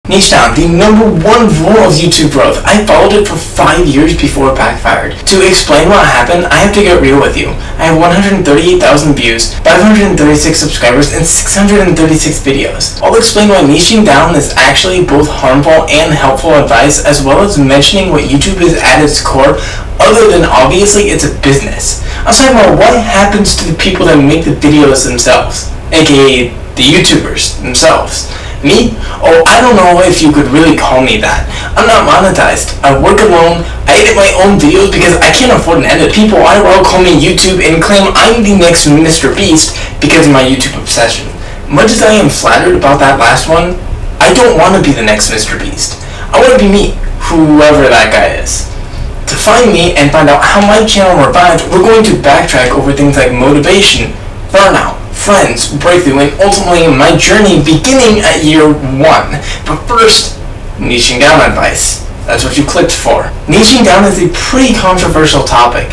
Niche down, the #1 rule of YouTube growth. I followed it for 5 years before it backfired. To explain what happened, I have to get real with you. I have 138,000 views, 536 subscribers, and 636 videos. I'll explain why niching down is actually both harmful and helpful advice, as well as mentioning what YouTube is at its core, other than obviously it's a business. I'll talk about what happens to the people that make the videos themselves, aka the YouTubers themselves. Me? Oh, I don't know if you could really call me that. I'm not monetized. I work alone. I edit my own videos because I can't afford an editor. People IRL call me YouTube and claim I'm the next Mr. Beast because of my YouTube obsession. Much as I am flattered about that last one, I don't want to be the next Mr. Beast. I want to be me, whoever that guy is. To find me and find out how my channel revived, we're going to backtrack over things like motivation, burnout, friends, breakthrough, and ultimately my journey beginning at year 1. But first, niching down advice. That's what you clicked for. Niching down is a pretty controversial topic.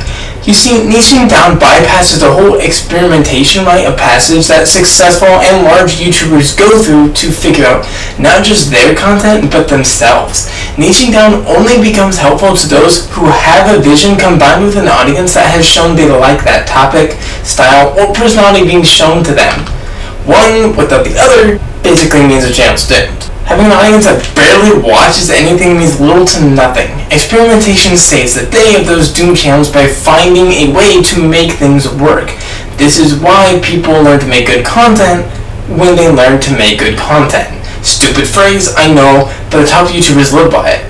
You see, niching down bypasses the whole experimentation rite of passage that successful and large YouTubers go through to figure out not just their content, but themselves. Niching down only becomes helpful to those who have a vision combined with an audience that has shown they like that topic, style, or personality being shown to them. One without the other basically means the channel's doomed. Having an audience that barely watches anything means little to nothing. Experimentation saves the day of those doomed channels by finding a way to make things work. This is why people learn to make good content when they learn to make good content. Stupid phrase, I know, but the top YouTubers live by it.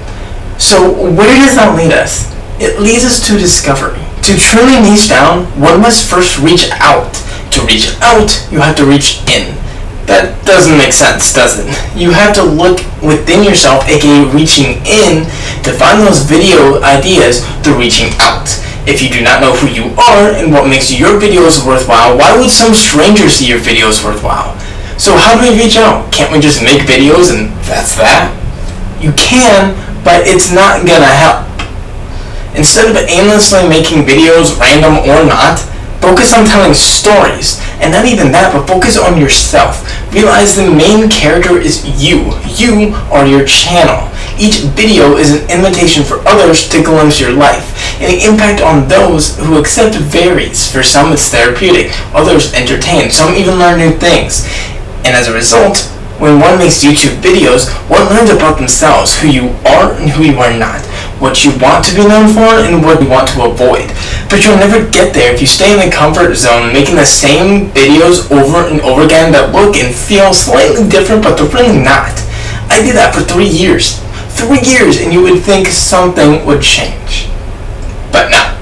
So where does that lead us? It leads us to discovery. To truly niche down, one must first reach out. To reach out, you have to reach in. That doesn't make sense, does it? You have to look within yourself, aka reaching in, to find those video ideas through reaching out. If you do not know who you are and what makes your videos worthwhile, why would some stranger see your videos worthwhile? So how do we reach out? Can't we just make videos and that's that? You can, but it's not gonna help. Instead of aimlessly making videos, random or not, focus on telling stories, and not even that, but focus on yourself. Realize the main character is you. You are your channel. Each video is an invitation for others to glimpse your life, and the impact on those who accept varies. For some it's therapeutic, others entertain, some even learn new things. And as a result, when one makes YouTube videos, one learns about themselves, who you are and who you are not, what you want to be known for and what you want to avoid. But you'll never get there if you stay in the comfort zone making the same videos over and over again that look and feel slightly different, but they're really not. I did that for 3 years. 3 years, and you would think something would change. But no.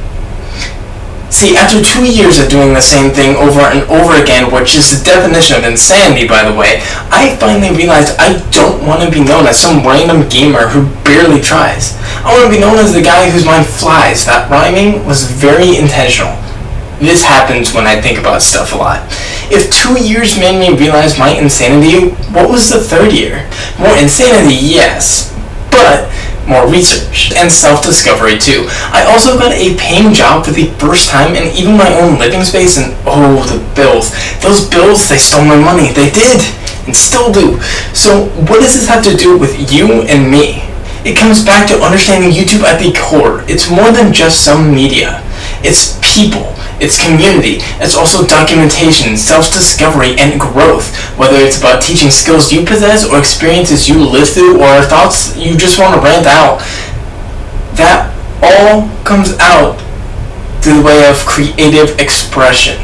See, after 2 years of doing the same thing over and over again, which is the definition of insanity, by the way, I finally realized I don't want to be known as some random gamer who barely tries. I want to be known as the guy whose mind flies. That rhyming was very intentional. This happens when I think about stuff a lot. If 2 years made me realize my insanity, what was the 3rd year? More insanity, yes, but more research and self-discovery too. I also got a paying job for the first time and even my own living space, and oh, the bills. Those bills, they stole my money. They did, and still do. So what does this have to do with you and me? It comes back to understanding YouTube at the core. It's more than just some media. It's people. It's community. It's also documentation, self-discovery, and growth. Whether it's about teaching skills you possess or experiences you live through or thoughts you just want to rant out, that all comes out through the way of creative expression.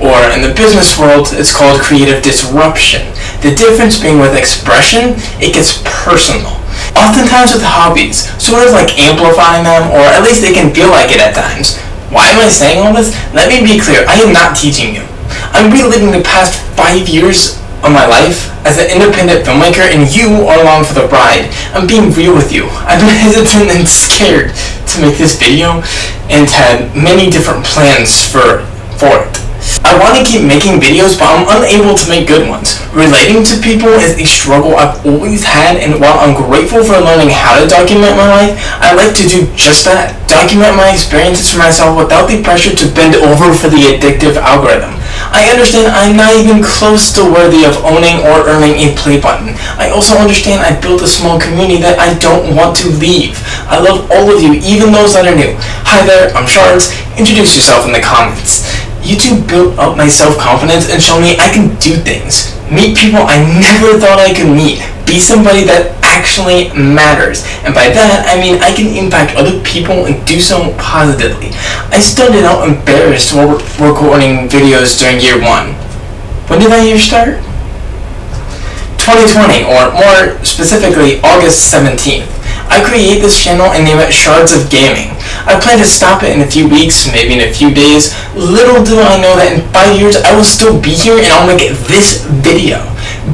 Or in the business world, it's called creative disruption. The difference being with expression, it gets personal. Oftentimes with hobbies, sort of like amplifying them, or at least it can feel like it at times. Why am I saying all this? Let me be clear, I am not teaching you. I'm reliving the past 5 years of my life as an independent filmmaker, and you are along for the ride. I'm being real with you. I've been hesitant and scared to make this video and had many different plans for it. I want to keep making videos, but I'm unable to make good ones. Relating to people is a struggle I've always had, and while I'm grateful for learning how to document my life, I like to do just that. Document my experiences for myself without the pressure to bend over for the addictive algorithm. I understand I'm not even close to worthy of owning or earning a Playbutton. I also understand I built a small community that I don't want to leave. I love all of you, even those that are new. Hi there, I'm Shards. Introduce yourself in the comments. YouTube built up my self-confidence and showed me I can do things. Meet people I never thought I could meet. Be somebody that actually matters. And by that, I mean I can impact other people and do so positively. I started out embarrassed while recording videos during year 1. When did that year start? 2020, or more specifically, August 17th. I created this channel and named it Shards of Gaming. I plan to stop it in a few weeks, maybe in a few days. Little do I know that in 5 years I will still be here and I'll make this video.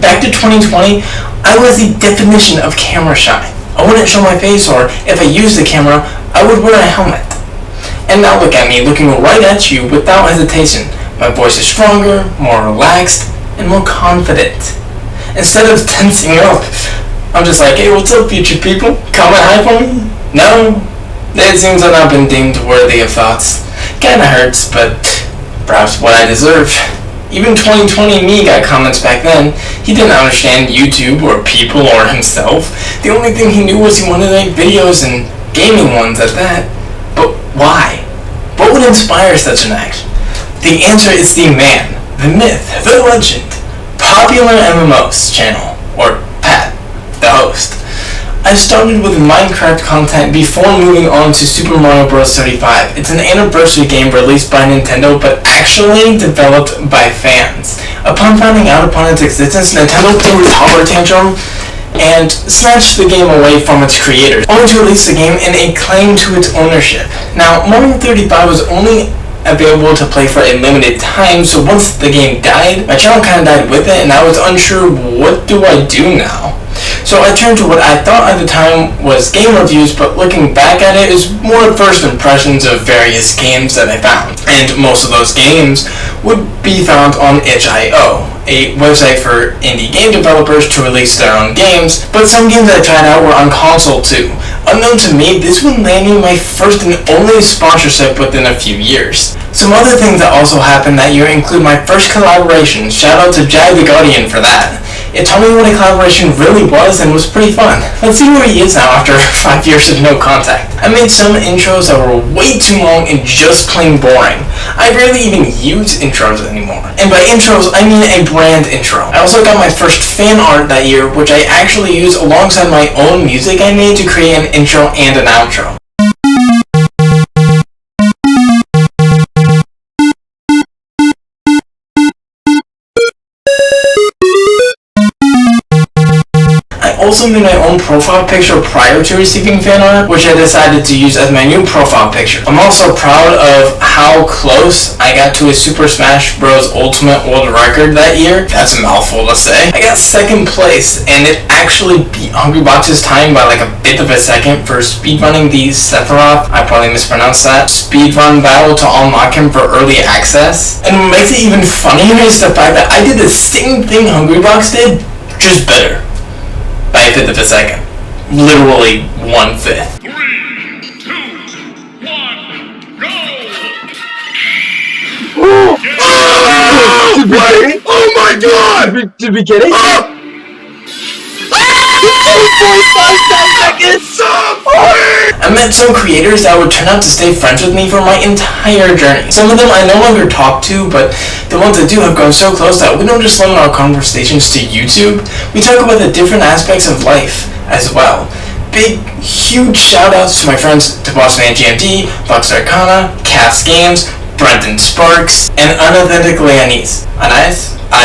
Back to 2020, I was the definition of camera shy. I wouldn't show my face, or if I used the camera, I would wear a helmet. And now look at me, looking right at you without hesitation. My voice is stronger, more relaxed, and more confident. Instead of tensing up, I'm just like, hey, what's up, future people? Comment hi for me? No? It seems that I've been deemed worthy of thoughts. Kinda hurts, but perhaps what I deserve. Even 2020 me got comments back then. He didn't understand YouTube or people or himself. The only thing he knew was he wanted to make videos, and gaming ones at that. But why? What would inspire such an act? The answer is the man, the myth, the legend, Popular MMOs channel, or Pat, the host. I started with Minecraft content before moving on to Super Mario Bros. 35. It's an anniversary game released by Nintendo, but actually developed by fans. Upon finding out upon its existence, Nintendo threw a temper tantrum and snatched the game away from its creators, only to release the game in a claim to its ownership. Now, Mario 35 was only available to play for a limited time, so once the game died, my channel kind of died with it, and I was unsure, what do I do now? So I turned to what I thought at the time was game reviews, but looking back at it is more first impressions of various games that I found. And most of those games would be found on itch.io, a website for indie game developers to release their own games, but some games I tried out were on console too. Unknown to me, this would land me my first and only sponsorship within a few years. Some other things that also happened that year include my first collaboration. Shout out to Jag the Guardian for that. It taught me what a collaboration really was and was pretty fun. Let's see where he is now after 5 years of no contact. I made some intros that were way too long and just plain boring. I barely even use intros anymore. And by intros, I mean a brand intro. I also got my first fan art that year, which I actually use alongside my own music I made to create an intro and an outro. I also made my own profile picture prior to receiving fan art, which I decided to use as my new profile picture. I'm also proud of how close I got to a Super Smash Bros. Ultimate World Record that year. That's a mouthful to say. I got second place, and it actually beat Hungrybox's time by like a bit of a second for speedrunning the Sephiroth, I probably mispronounced that, speedrun battle to unlock him for early access. And what makes it even funnier is the fact that I did the same thing Hungrybox did, just better. By a fifth of a second. Literally 1/5. 3, 2, 1, go! Oh my god! Did we get it? Oh! 45 seconds! I met some creators that would turn out to stay friends with me for my entire journey. Some of them I no longer talk to, but the ones that do have grown so close that we don't just limit our conversations to YouTube. We talk about the different aspects of life as well. Big, huge shout outs to my friends to Boston GMD, Lux Arcana, Cass Games, Brendan Sparks, and Unedited Anise. I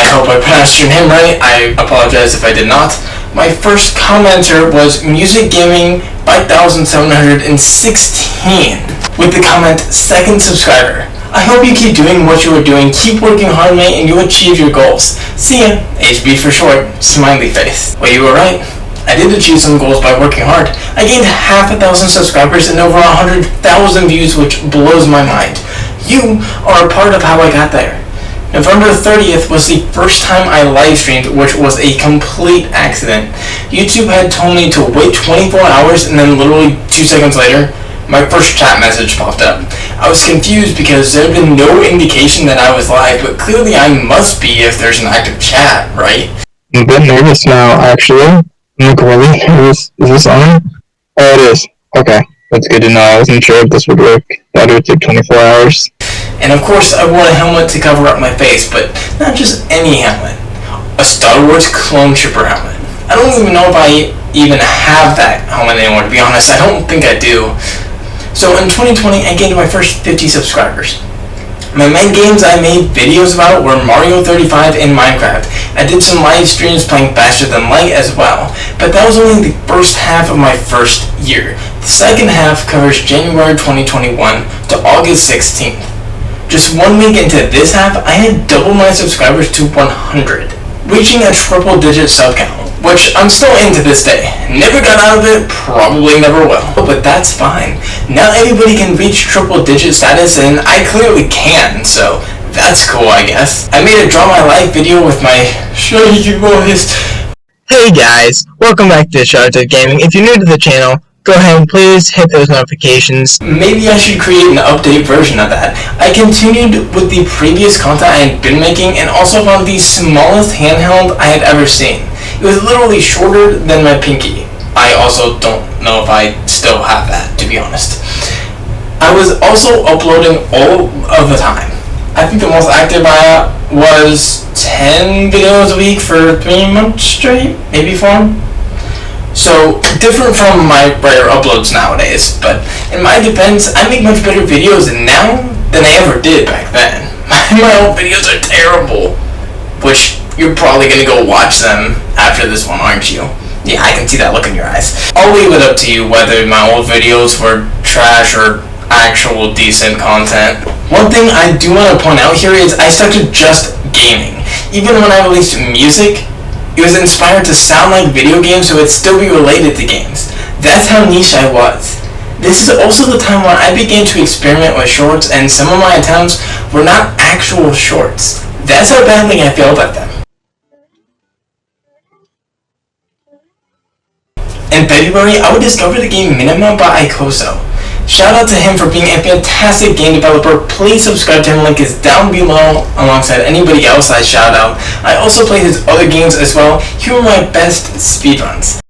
hope I pronounced your name right. I apologize if I did not. My first commenter was Music Gaming 5716 with the comment, second subscriber. I hope you keep doing what you are doing, keep working hard, mate, and you'll achieve your goals. See ya. HB for short, smiley face. Well, you were right. I did achieve some goals by working hard. I gained 500,000 subscribers and over 100,000 views, which blows my mind. You are a part of how I got there. November 30th was the first time I live streamed, which was a complete accident. YouTube had told me to wait 24 hours, and then literally 2 seconds later, my first chat message popped up. I was confused because there had been no indication that I was live, but clearly I must be if there's an active chat, right? I'm a bit nervous now, actually. I'm like really nervous. Is this on? Oh, it is. Okay, that's good to know. I wasn't sure if this would work. That would take 24 hours. And of course I wore a helmet to cover up my face, but not just any helmet. A Star Wars clone trooper helmet. I don't even know if I even have that helmet anymore, to be honest. I don't think I do. So in 2020, I gained my first 50 subscribers. My main games I made videos about were Mario 35 and Minecraft. I did some live streams playing Faster Than Light as well, but that was only the first half of my first year. The second half covers January 2021 to August 16th. Just 1 week into this half, I had doubled my subscribers to 100, reaching a triple-digit sub count, which I'm still in to this day. Never got out of it, probably never will, but that's fine. Not everybody can reach triple-digit status, and I clearly can, so that's cool, I guess. I made a Draw My Life video with my shaky voice. Hey guys, welcome back to Shardcives Gaming. If you're new to the channel, go ahead and please hit those notifications. Maybe I should create an update version of that. I continued with the previous content I had been making and also found the smallest handheld I had ever seen. It was literally shorter than my pinky. I also don't know if I still have that, to be honest. I was also uploading all of the time. I think the most active I was 10 videos a week for 3 months straight, maybe 4. So, different from my rare uploads nowadays, but in my defense, I make much better videos now than I ever did back then. My old videos are terrible, which you're probably gonna go watch them after this one, aren't you? Yeah, I can see that look in your eyes. I'll leave it up to you whether my old videos were trash or actual decent content. One thing I do want to point out here is I stuck to just gaming. Even when I released music, it was inspired to sound like video games so it'd still be related to games. That's how niche I was. This is also the time when I began to experiment with shorts, and some of my attempts were not actual shorts. That's how badly I failed at them. In February, I would discover the game Minima by Ikoso. Shout out to him for being a fantastic game developer. Please subscribe to him, link is down below alongside anybody else I shout out. I also play his other games as well. Here are my best speedruns.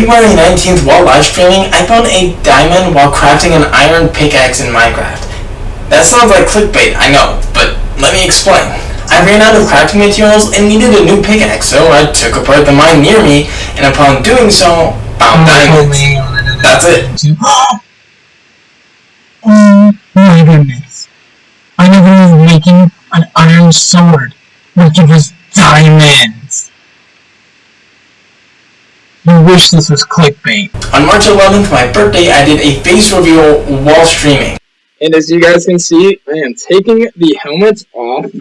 February 19th, while live streaming, I found a diamond while crafting an iron pickaxe in Minecraft. That sounds like clickbait, I know, but let me explain. I ran out of crafting materials and needed a new pickaxe, so I took apart the mine near me, and upon doing so, found diamonds. That's it. Oh my goodness. I never was making an iron sword, which was diamonds. You wish this was clickbait. On March 11th, my birthday, I did a face reveal while streaming. And as you guys can see, I am taking the helmet off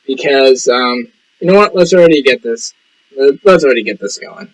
because, you know what? Let's already get this going.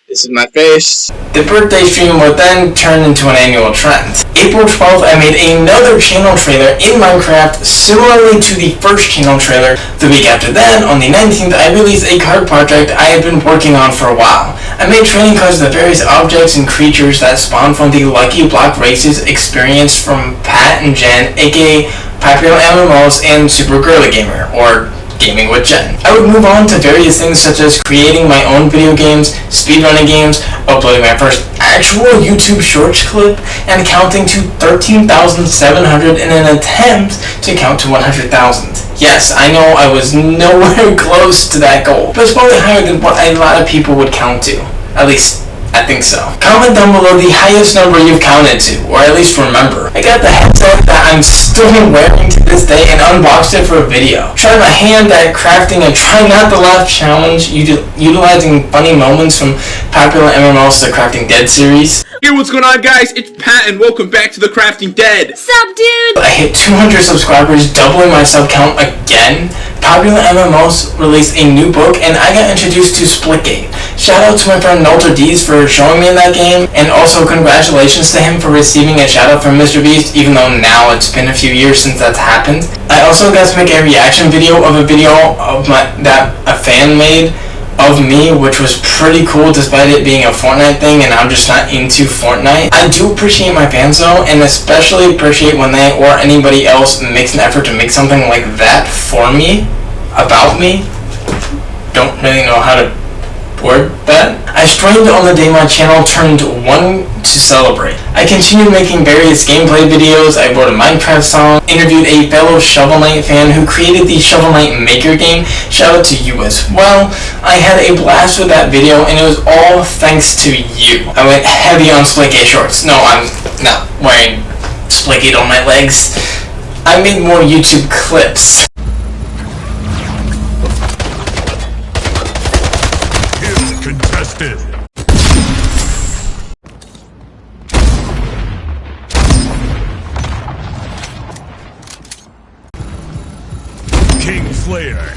This is my face. The birthday stream would then turn into an annual trend. April 12th, I made another channel trailer in Minecraft, similarly to the first channel trailer. The week after that, on the 19th, I released a card project I had been working on for a while. I made trading cards of the various objects and creatures that spawn from the Lucky Block races experienced from Pat and Jen, aka Popular MMOs and Super Girly Gamer, or Gaming with Jen. I would move on to various things such as creating my own video games, speedrunning games, uploading my first actual YouTube Shorts clip, and counting to 13,700 in an attempt to count to 100,000. Yes, I know I was nowhere close to that goal, but it's probably higher than what a lot of people would count to. At least, I think so. Comment down below the highest number you've counted to, or at least remember. I got the headset that I'm still wearing to this day and unboxed it for a video. Tried my hand at crafting a Try Not to Laugh challenge utilizing funny moments from popular MMOs to Crafting Dead series. Hey, what's going on, guys? It's Pat, and welcome back to the Crafting Dead. Sup, dude? I hit 200 subscribers, doubling my sub count again. Popular MMOs released a new book, and I got introduced to Splitgate. Shout out to my friend Nolter D's for showing me that game, and also congratulations to him for receiving a shout out from Mr. Beast, even though now it's been a few years since that's happened. I also got to make a reaction video of a video of that a fan made of me, which was pretty cool despite it being a Fortnite thing and I'm just not into Fortnite. I do appreciate my fans though, and especially appreciate when they or anybody else makes an effort to make something like that for me, about me. Don't really know how to word that. I streamed on the day my channel turned 1 to celebrate. I continued making various gameplay videos, I wrote a Minecraft song, interviewed a fellow Shovel Knight fan who created the Shovel Knight Maker game. Shout out to you as well. I had a blast with that video and it was all thanks to you. I went heavy on Splitgate shorts. No, I'm not wearing Splitgate on my legs. I made more YouTube clips. Contested. King Slayer.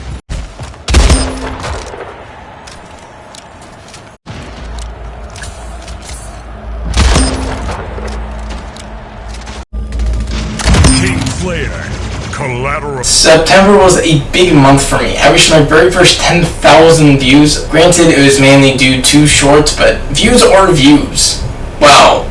King Slayer. Collateral. September was a big month for me. I reached my very first 10,000 views. Granted, it was mainly due to shorts, but views are views. Well,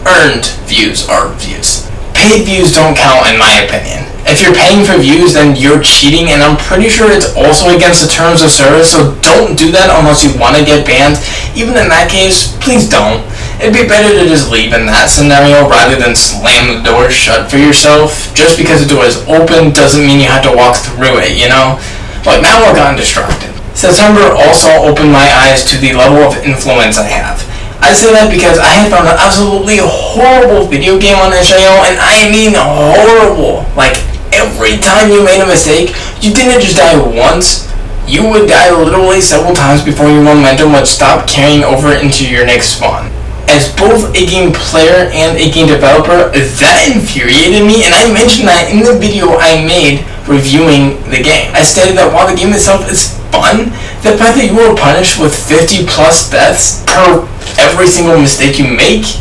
earned views are views. Paid views don't count in my opinion. If you're paying for views, then you're cheating, and I'm pretty sure it's also against the terms of service, so don't do that unless you want to get banned. Even in that case, please don't. It'd be better to just leave in that scenario rather than slam the door shut for yourself. Just because the door is open doesn't mean you have to walk through it, you know? But now I've gotten distracted. September also opened my eyes to the level of influence I have. I say that because I had found an absolutely horrible video game on this channel, and I mean horrible. Like, every time you made a mistake, you didn't just die once. You would die literally several times before your momentum would stop carrying over into your next spawn. As both a game player and a game developer, that infuriated me, and I mentioned that in the video I made reviewing the game. I stated that while the game itself is fun, the fact that you were punished with 50 plus deaths per every single mistake you make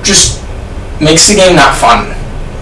just makes the game not fun.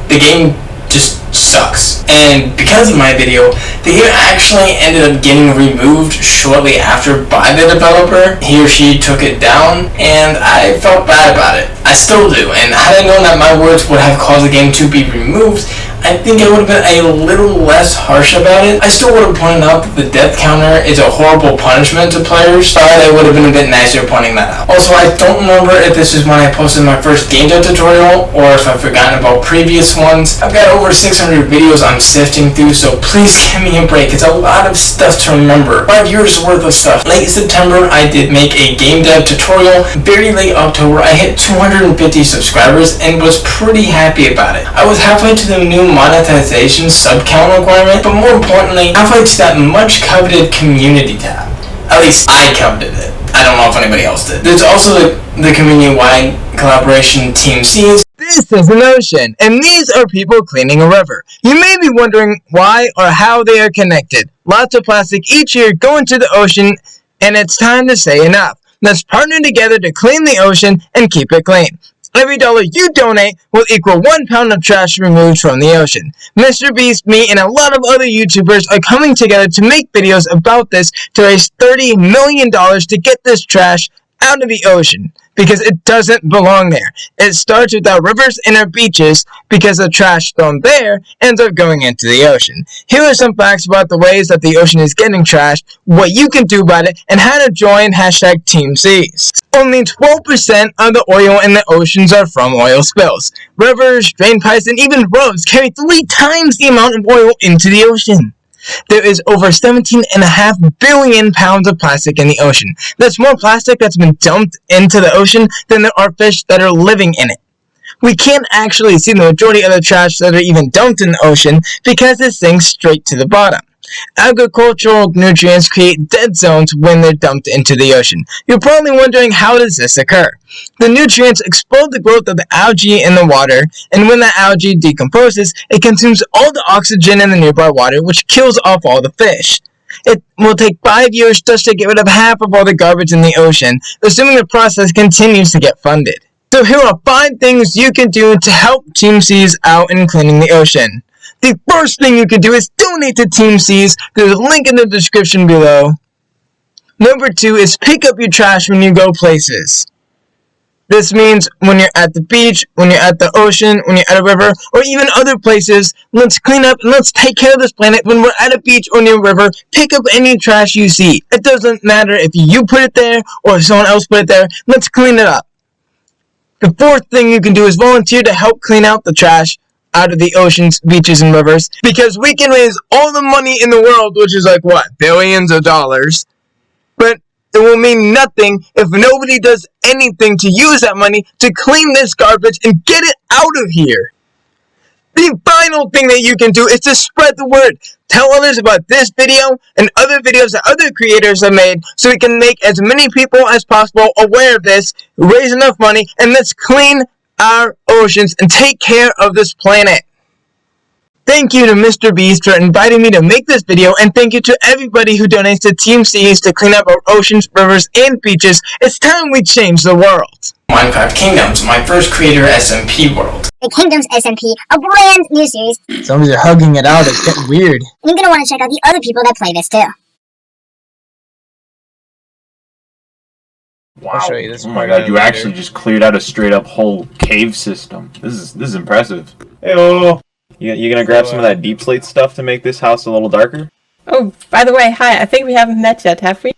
The game just sucks. And because of my video, the game actually ended up getting removed shortly after by the developer. He or she took it down, and I felt bad about it. I still do, and had I known that my words would have caused the game to be removed, I think I would have been a little less harsh about it. I still would have pointed out that the death counter is a horrible punishment to players, but I would have been a bit nicer pointing that out. Also, I don't remember if this is when I posted my first game dev tutorial, or if I've forgotten about previous ones. I've got over 600 videos I'm sifting through, so please give me a break. It's a lot of stuff to remember. 5 years worth of stuff. Late September, I did make a game dev tutorial. Very late October, I hit 250 subscribers and was pretty happy about it. I was halfway to the new monetization sub count requirement, but more importantly, halfway to that much coveted community tab. At least I coveted it. I don't know if anybody else did. There's also the community-wide collaboration Team C's. This is an ocean, and these are people cleaning a river. You may be wondering why or how they are connected. Lots of plastic each year go into the ocean, and it's time to say enough. Let's partner together to clean the ocean and keep it clean. Every dollar you donate will equal 1 pound of trash removed from the ocean. Mr. Beast, me, and a lot of other YouTubers are coming together to make videos about this to raise $30 million to get this trash out of the ocean, because it doesn't belong there. It starts with our rivers and our beaches, because the trash thrown there ends up going into the ocean. Here are some facts about the ways that the ocean is getting trashed, what you can do about it, and how to join hashtag Team Seas. Only 12% of the oil in the oceans are from oil spills. Rivers, drain pipes, and even roads carry 3 times the amount of oil into the ocean. There is over 17.5 billion pounds of plastic in the ocean. That's more plastic that's been dumped into the ocean than there are fish that are living in it. We can't actually see the majority of the trash that are even dumped in the ocean because it sinks straight to the bottom. Agricultural nutrients create dead zones when they're dumped into the ocean. You're probably wondering, how does this occur? The nutrients explode the growth of the algae in the water, and when the algae decomposes, it consumes all the oxygen in the nearby water, which kills off all the fish. It will take 5 years just to get rid of half of all the garbage in the ocean, assuming the process continues to get funded. So here are 5 things you can do to help Team Seas out in cleaning the ocean. The first thing you can do is donate to Team Seas. There's a link in the description below. Number 2 is pick up your trash when you go places. This means when you're at the beach, when you're at the ocean, when you're at a river, or even other places, let's clean up and let's take care of this planet. When we're at a beach or near a river, pick up any trash you see. It doesn't matter if you put it there or if someone else put it there. Let's clean it up. The 4th thing you can do is volunteer to help clean out the trash out of the oceans, beaches, and rivers, because we can raise all the money in the world, which is like, what, billions of dollars, but it will mean nothing if nobody does anything to use that money to clean this garbage and get it out of here. The final thing that you can do is to spread the word. Tell others about this video and other videos that other creators have made, so we can make as many people as possible aware of this, raise enough money, and let's clean our oceans and take care of this planet. Thank you to Mr. Beast for inviting me to make this video, and thank you to everybody who donates to Team Seas to clean up our oceans, rivers, and beaches. It's time we change the world. Minecraft Kingdoms, my first creator SMP world. The Kingdoms SMP, a brand new series. Zombies are hugging it out, it's getting weird. And you're gonna want to check out the other people that play this too. Wow. I'll show you this. Oh my god, you actually just cleared out a straight up whole cave system. This is impressive. Heyo! You gonna grab some of that deep slate stuff to make this house a little darker? Oh, by the way, hi, I think we haven't met yet, have we?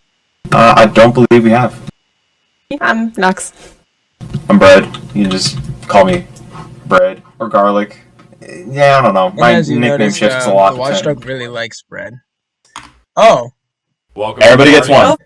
I don't believe we have. I'm Nux. I'm Bread. You can just call me Bread or Garlic. Yeah, I don't know. My nickname shifts a lot. The Watchdog really likes bread. Oh. Welcome. Everybody gets one.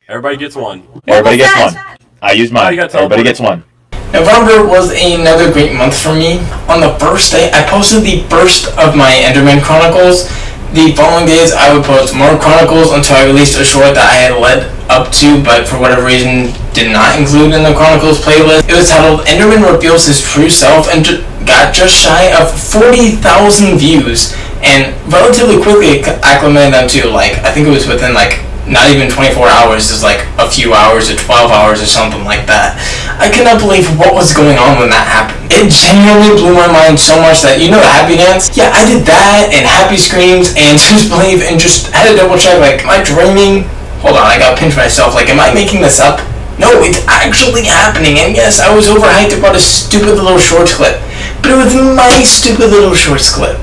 Everybody gets one. Everybody gets one. I use mine. Everybody gets one. November was another great month for me. On the first day, I posted the first of my Enderman Chronicles. The following days, I would post more Chronicles until I released a short that I had led up to, but for whatever reason, did not include in the Chronicles playlist. It was titled Enderman Reveals His True Self and got just shy of 40,000 views, and relatively quickly acclimated them to, like, I think it was within, like, not even 24 hours, just like a few hours or 12 hours or something like that. I could not believe what was going on when that happened. It genuinely blew my mind so much that, you know the happy dance? Yeah, I did that, and happy screams, and just believe, and just had to double check, like, am I dreaming? Hold on, I gotta pinch myself, like, am I making this up? No, it's actually happening, and yes, I was overhyped about a stupid little short clip. But it was my stupid little shorts clip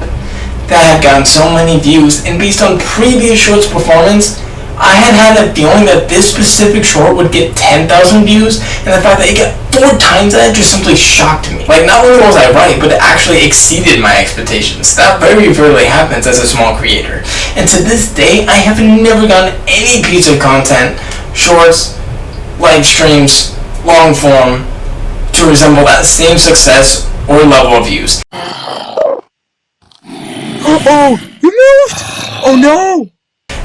that had gotten so many views, and based on previous shorts performance, I had a feeling that this specific short would get 10,000 views, and the fact that it got 4 times that just simply shocked me. Like, not only was I right, but it actually exceeded my expectations. That very rarely happens as a small creator. And to this day, I have never gotten any piece of content, shorts, live streams, long form, to resemble that same success or level of views. Oh, you moved! Oh no!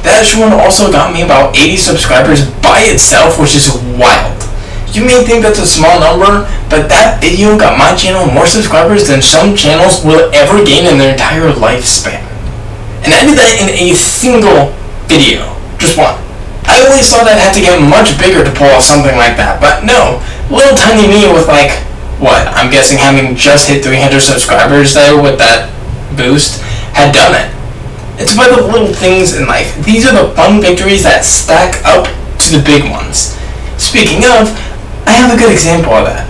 That short also got me about 80 subscribers by itself, which is wild. You may think that's a small number, but that video got my channel more subscribers than some channels will ever gain in their entire lifespan. And I did that in a single video. Just one. I always thought I'd have to get much bigger to pull off something like that, but no. Little tiny me with like, what, I'm guessing having just hit 300 subscribers there with that boost, had done it. It's about the little things in life. These are the fun victories that stack up to the big ones. Speaking of, I have a good example of that.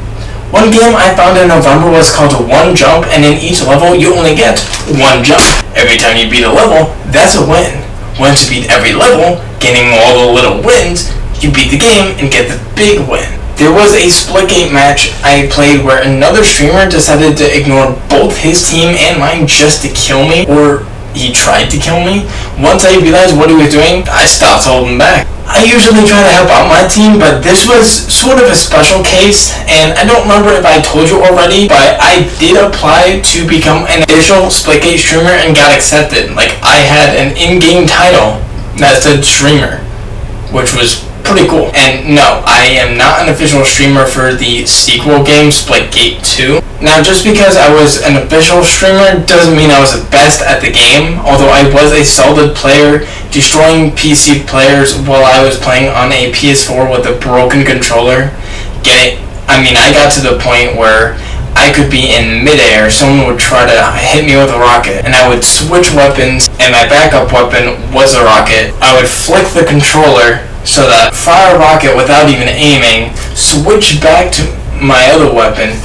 One game I found in November was called One Jump, and in each level you only get one jump. Every time you beat a level, that's a win. Once you beat every level, getting all the little wins, you beat the game and get the big win. There was a Splitgate match I played where another streamer decided to ignore both his team and mine just to kill me, or he tried to kill me. Once I realized what he was doing, I stopped holding back. I usually try to help out my team, but this was sort of a special case, and I don't remember if I told you already, but I did apply to become an official Splitgate streamer and got accepted. Like, I had an in-game title that said streamer, which was pretty cool. And no, I am not an official streamer for the sequel game, Splitgate 2. Now, just because I was an official streamer doesn't mean I was the best at the game, although I was a solid player, destroying PC players while I was playing on a PS4 with a broken controller. I got to the point where I could be in midair, someone would try to hit me with a rocket, and I would switch weapons, and my backup weapon was a rocket. I would flick the controller so that fire a rocket without even aiming, switch back to my other weapon,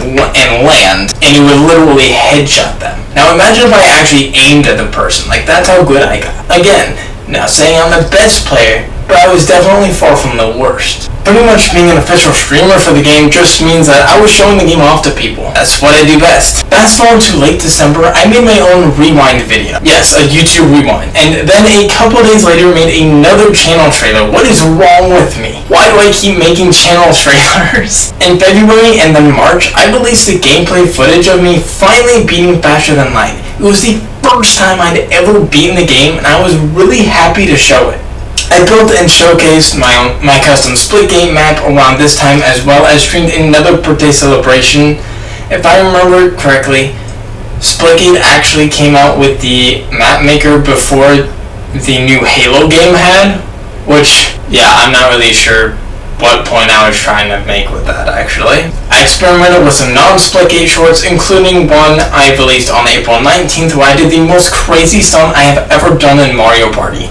and land, and you would literally headshot them. Now imagine if I actually aimed at the person. Like, that's how good I got. Again, not saying I'm the best player, but I was definitely far from the worst. Pretty much being an official streamer for the game just means that I was showing the game off to people. That's what I do best. Fast forward to late December, I made my own rewind video. Yes, a YouTube rewind. And then a couple days later made another channel trailer. What is wrong with me? Why do I keep making channel trailers? In February and then March, I released the gameplay footage of me finally beating Faster Than Light. It was the first time I'd ever beaten the game, and I was really happy to show it. I built and showcased my custom Splitgate map around this time, as well as streamed another birthday celebration. If I remember correctly, Splitgate actually came out with the map maker before the new Halo game had, which, yeah, I'm not really sure what point I was trying to make with that, actually. I experimented with some non-Splitgate shorts, including one I released on April 19th, where I did the most crazy stunt I have ever done in Mario Party.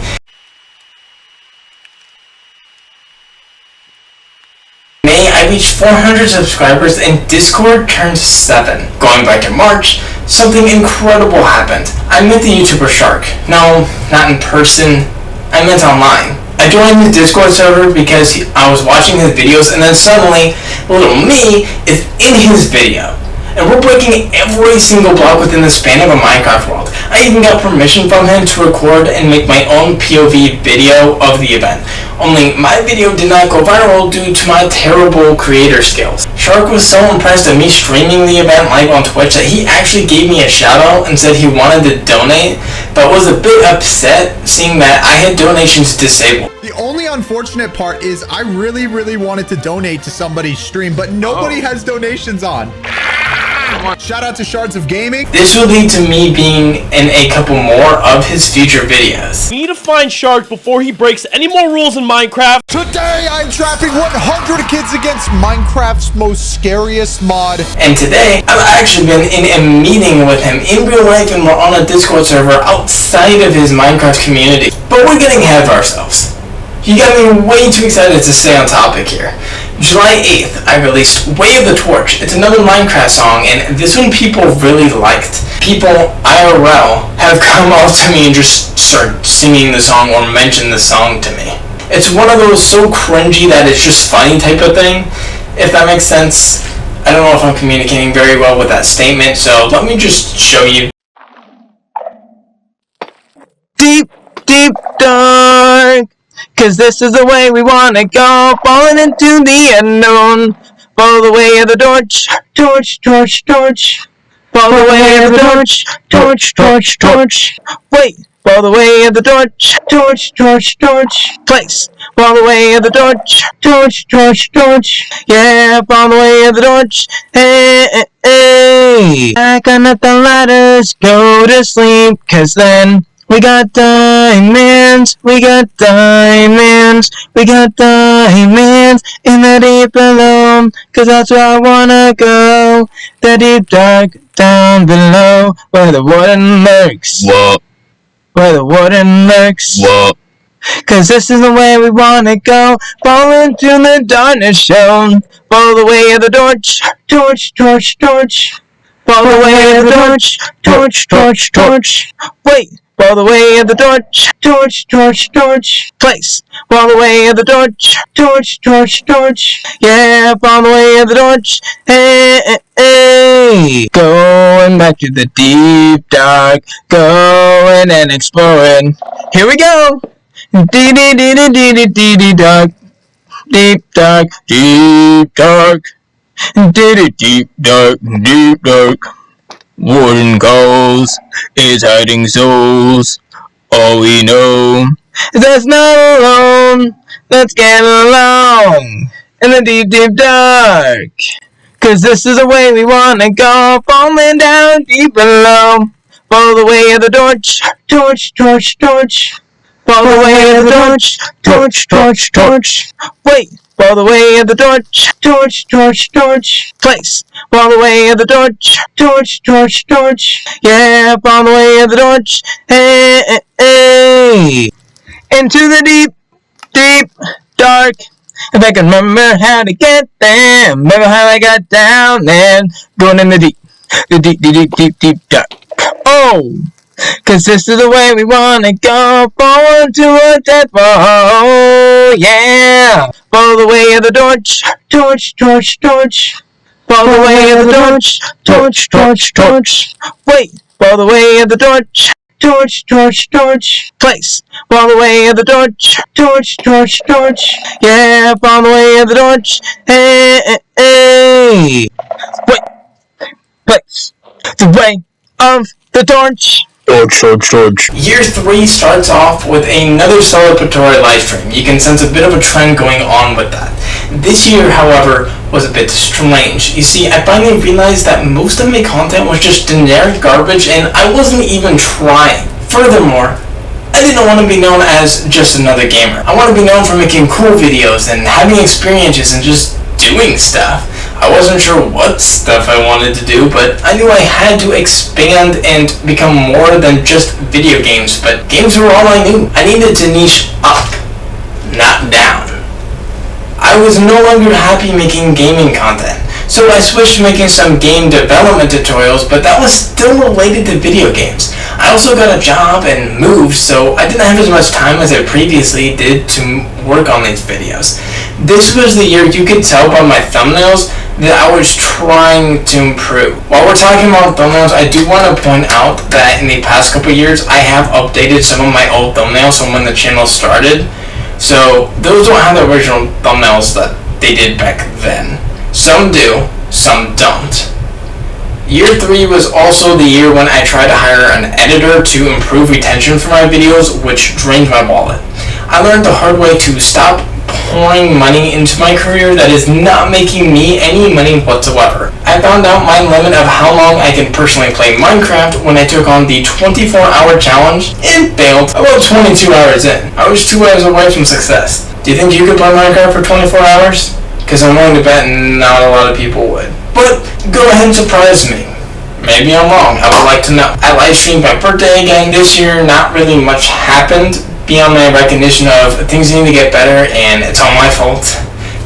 I reached 400 subscribers and Discord turned 7. Going back to March, something incredible happened. I met the YouTuber Shark. No, not in person. I meant online. I joined the Discord server because I was watching his videos, and then suddenly, little me is in his video. And we're breaking every single block within the span of a Minecraft world. I even got permission from him to record and make my own POV video of the event. Only my video did not go viral due to my terrible creator skills. Shark was so impressed at me streaming the event live on Twitch that he actually gave me a shout out and said he wanted to donate, but was a bit upset seeing that I had donations disabled. The only unfortunate part is I really wanted to donate to somebody's stream, but nobody has donations on. Shout out to Shards of Gaming. This will lead to me being in a couple more of his future videos. We need to find Shark before he breaks any more rules in Minecraft. Today I'm trapping 100 kids against Minecraft's most scariest mod. And today I've actually been in a meeting with him in real life, and we're on a Discord server outside of his Minecraft community. But we're getting ahead of ourselves. You got me way too excited to stay on topic here. July 8th, I released Way of the Torch. It's another Minecraft song, and this one people really liked. People IRL have come up to me and just start singing the song or mention the song to me. It's one of those so cringy that it's just funny type of thing, if that makes sense. I don't know if I'm communicating very well with that statement, so let me just show you. Deep, deep, dark. Cause this is the way we wanna go, falling into the unknown. Follow the way of the torch, torch, torch, torch. Follow the way of the torch, torch, torch, torch. Wait, follow the way of the torch, torch, torch, torch. Place, follow the way of the torch, torch, torch, torch. Yeah, follow the way of the torch. Hey, hey, hey. Back on up the ladders, go to sleep, cause then we got diamonds, we got diamonds, we got diamonds in the deep below, cause that's where I wanna go, the deep dark down below, where the warden lurks, whoa, where the warden lurks, whoa, cause this is the way we wanna go, fall into the darkness show, follow the way of the torch, torch, torch, torch, follow the way of the torch, torch, torch, torch, wait, follow the way of the torch, torch, torch, torch. Place, follow the way of the torch, torch, torch, torch. Yeah, follow the way of the torch. Hey, hey, hey. Going back to the deep dark, going and exploring. Here we go. Dee dee dee dee dee dee dee dee dark, deep dark, deep dark. Dee dee deep dark, deep dark. Warden calls, is hiding souls. All we know is that's not alone. Let's get along in the deep, deep dark. Cause this is the way we wanna go, falling down deep below. Follow the way of the torch, torch, torch, torch. Follow the way of the torch, torch, torch, torch. Wait, follow the way of the torch, torch, torch, torch. Place, follow the way of the torch, torch, torch, torch. Yeah, follow the way of the torch. Hey, hey, hey. Into the deep, deep, dark. If I can remember how to get there, remember how I got down there. Going in the deep, deep, deep, deep, deep, dark. Oh! Cause this is the way we wanna go, forward to a death fall, yeah. Follow the way of the torch, torch, torch, torch. Follow the way of the torch, torch, torch, torch. Wait, follow the way of the torch, torch, torch, torch. Place, follow the way of the torch, torch, torch, torch. Yeah, follow the way of the torch. Hey, hey, hey. Wait, place, the way of the torch. Year 3 starts off with another celebratory livestream. You can sense a bit of a trend going on with that. This year, however, was a bit strange. You see, I finally realized that most of my content was just generic garbage and I wasn't even trying. Furthermore, I didn't want to be known as just another gamer. I want to be known for making cool videos and having experiences and just doing stuff. I wasn't sure what stuff I wanted to do, but I knew I had to expand and become more than just video games, but games were all I knew. I needed to niche up, not down. I was no longer happy making gaming content, so I switched to making some game development tutorials, but that was still related to video games. I also got a job and moved, so I didn't have as much time as I previously did to work on these videos. This was the year you could tell by my thumbnails that I was trying to improve. While we're talking about thumbnails, I do want to point out that in the past couple years, I have updated some of my old thumbnails from when the channel started. So those don't have the original thumbnails that they did back then. Some do, some don't. Year 3 was also the year when I tried to hire an editor to improve retention for my videos, which drained my wallet. I learned the hard way to stop pouring money into my career that is not making me any money whatsoever. I found out my limit of how long I can personally play Minecraft when I took on the 24-hour challenge and failed about 22 hours in. I was 2 hours away from success. Do you think you could play Minecraft for 24 hours? Because I'm willing to bet not a lot of people would. But go ahead and surprise me. Maybe I'm wrong. I would like to know. I live streamed my birthday again this year. Not really much happened beyond my recognition of things need to get better and it's all my fault.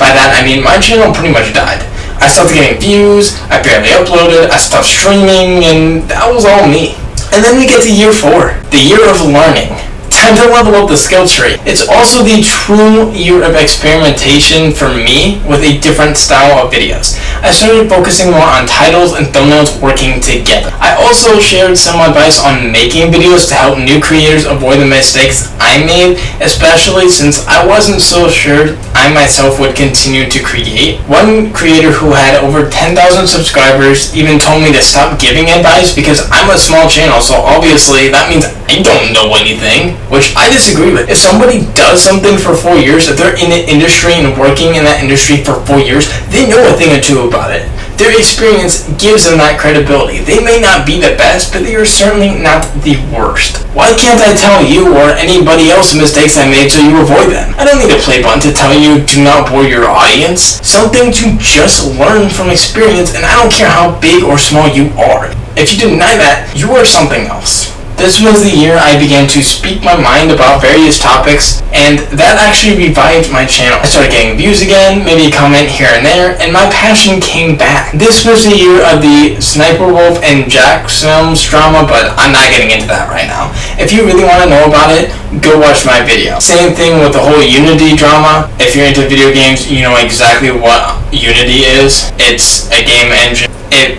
By that I mean my channel pretty much died. I stopped getting views, I barely uploaded, I stopped streaming, and that was all me. And then we get to year 4, the year of learning. Time to level up the skill tree. It's also the true year of experimentation for me with a different style of videos. I started focusing more on titles and thumbnails working together. I also shared some advice on making videos to help new creators avoid the mistakes I made, especially since I wasn't so sure I myself would continue to create. One creator who had over 10,000 subscribers even told me to stop giving advice because I'm a small channel, so obviously that means I don't know anything, which I disagree with. If somebody does something for 4 years, if they're in the industry and working in that industry for 4 years, they know a thing or two about it. Their experience gives them that credibility. They may not be the best, but they are certainly not the worst. Why can't I tell you or anybody else the mistakes I made so you avoid them? I don't need a play button to tell you do not bore your audience. Something to just learn from experience, and I don't care how big or small you are. If you deny that, you are something else. This was the year I began to speak my mind about various topics, and that actually revived my channel. I started getting views again, maybe a comment here and there, and my passion came back. This was the year of the Sniper Wolf and Jack Sims drama, but I'm not getting into that right now. If you really want to know about it, go watch my video. Same thing with the whole Unity drama. If you're into video games, you know exactly what Unity is. It's a game engine.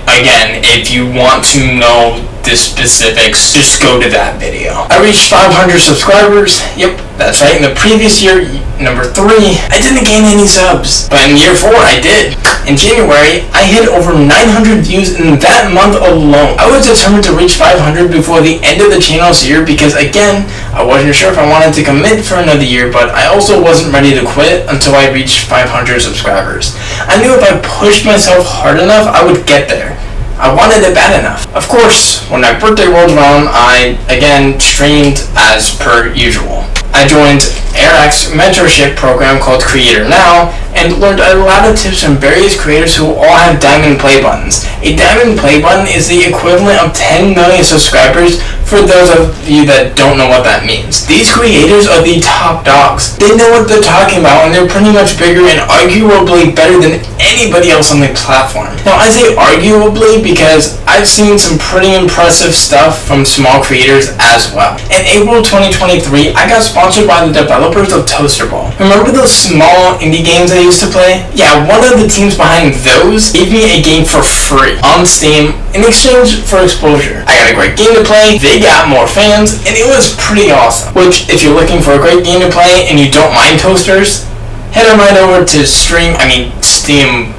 Again, if you want to know the specifics, just go to that video. I reached 500 subscribers. Yep, that's right. In the previous year, number 3, I didn't gain any subs. But in year 4, I did. In January, I hit over 900 views in that month alone. I was determined to reach 500 before the end of the channel's year because, again, I wasn't sure if I wanted to commit for another year, but I also wasn't ready to quit until I reached 500 subscribers. I knew if I pushed myself hard enough, I would get there. I wanted it bad enough. Of course, when my birthday rolled around, I again streamed as per usual. I joined Eric's mentorship program called Creator Now and learned a lot of tips from various creators who all have diamond play buttons. A diamond play button is the equivalent of 10 million subscribers for those of you that don't know what that means. These creators are the top dogs. They know what they're talking about and they're pretty much bigger and arguably better than anybody else on the platform. Now I say arguably because I've seen some pretty impressive stuff from small creators as well. In April 2023, I got sponsored by the developers of Toaster Ball. Remember those small indie games I used to play? Yeah, one of the teams behind those gave me a game for free on Steam in exchange for exposure. I got a great game to play, they got more fans, and it was pretty awesome. Which, if you're looking for a great game to play and you don't mind toasters, head on right over to Steam.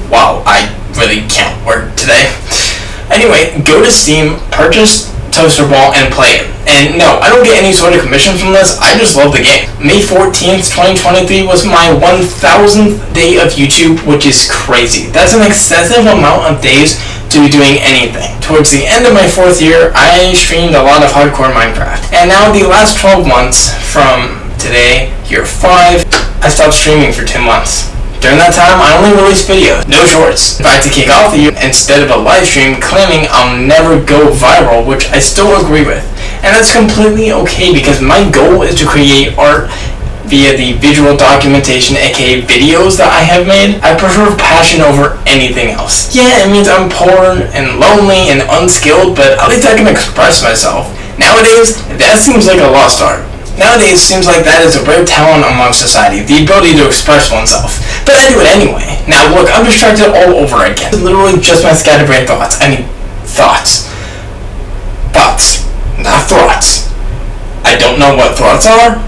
Wow, I really can't work today. Anyway, go to Steam, purchase Toaster Ball, and play it. And no, I don't get any sort of commission from this, I just love the game. May 14th, 2023 was my 1000th day of YouTube, which is crazy. That's an excessive amount of days to be doing anything. Towards the end of my 4th year, I streamed a lot of hardcore Minecraft. And now the last 12 months, from today, year 5, I stopped streaming for 2 months. During that time, I only released videos, no shorts. In fact, to kick off the year, instead of a live stream claiming I'll never go viral, which I still agree with. And that's completely okay because my goal is to create art via the visual documentation, aka videos that I have made. I prefer passion over anything else. Yeah, it means I'm poor and lonely and unskilled, but at least I can express myself. Nowadays, that seems like a lost art. Nowadays, it seems like that is a rare talent among society, the ability to express oneself. But I do it anyway. Now look, I'm distracted all over again. It's literally just my scatterbrained thoughts. I mean, thoughts. Thoughts, not thoughts. I don't know what thoughts are.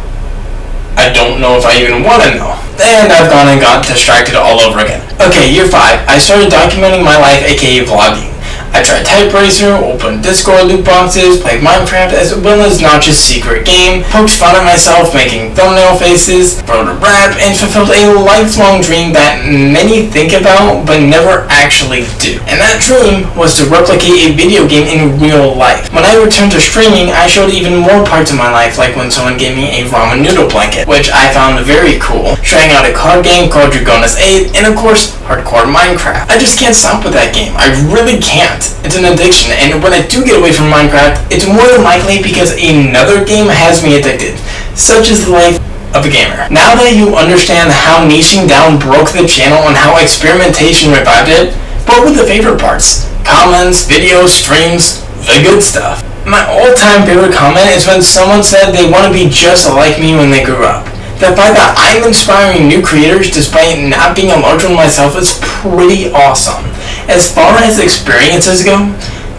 I don't know if I even want to know. And I've gone and got distracted all over again. Okay, year 5, I started documenting my life, aka vlogging. I tried Typeracer, opened Discord loot boxes, played Minecraft, as well as Notch's secret game, poked fun at myself making thumbnail faces, wrote a rap, and fulfilled a lifelong dream that many think about but never actually do. And that dream was to replicate a video game in real life. When I returned to streaming, I showed even more parts of my life, like when someone gave me a ramen noodle blanket, which I found very cool, trying out a card game called Dragonis 8, and of course, hardcore Minecraft. I just can't stop with that game. I really can't. It's an addiction, and when I do get away from Minecraft, it's more than likely because another game has me addicted. Such is the life of a gamer. Now that you understand how niching down broke the channel and how experimentation revived it, what were the favorite parts? Comments, videos, streams, the good stuff. My all-time favorite comment is when someone said they want to be just like me when they grew up. The fact that I'm inspiring new creators despite not being a large one myself is pretty awesome. As far as experiences go,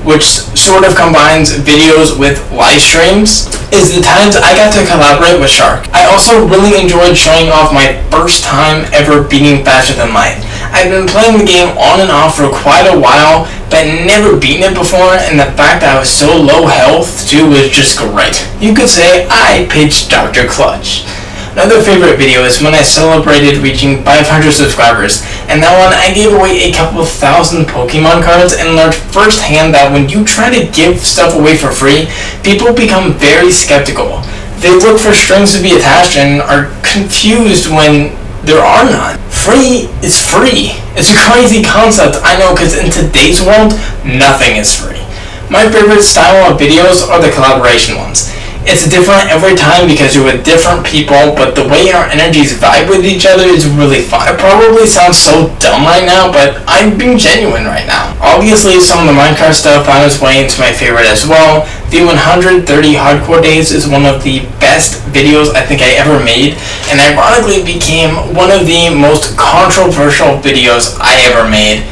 which sort of combines videos with live streams, is the times I got to collaborate with Shark. I also really enjoyed showing off my first time ever beating Faster Than Light. I've been playing the game on and off for quite a while, but never beaten it before, and the fact that I was so low health too was just great. You could say I pitched Dr. Clutch. Another favorite video is when I celebrated reaching 500 subscribers, and that one I gave away a couple thousand Pokemon cards and learned firsthand that when you try to give stuff away for free, people become very skeptical. They look for strings to be attached and are confused when there are none. Free is free. It's a crazy concept, I know, because in today's world, nothing is free. My favorite style of videos are the collaboration ones. It's different every time because you're with different people, but the way our energies vibe with each other is really fun. It probably sounds so dumb right now, but I'm being genuine right now. Obviously, some of the Minecraft stuff found its way into my favorite as well. The 130 hardcore days is one of the best videos I think I ever made, and ironically became one of the most controversial videos I ever made,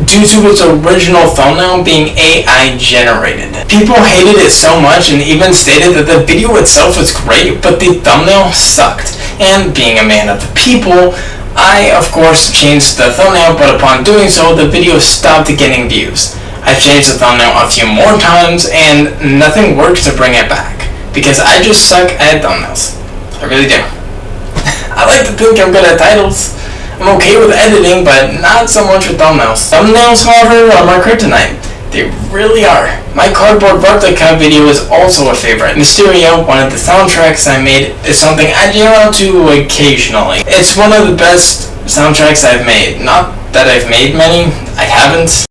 due to its original thumbnail being AI generated. People hated it so much and even stated that the video itself was great, but the thumbnail sucked. And being a man of the people, I of course changed the thumbnail, but upon doing so, the video stopped getting views. I've changed the thumbnail a few more times and nothing works to bring it back, because I just suck at thumbnails. I really do. I like to think I'm good at titles. I'm okay with editing, but not so much with thumbnails. Thumbnails, however, are my kryptonite. They really are. My cardboard replica video is also a favorite. Mysterio, one of the soundtracks I made, is something I jam out to occasionally. It's one of the best soundtracks I've made. Not that I've made many, I haven't.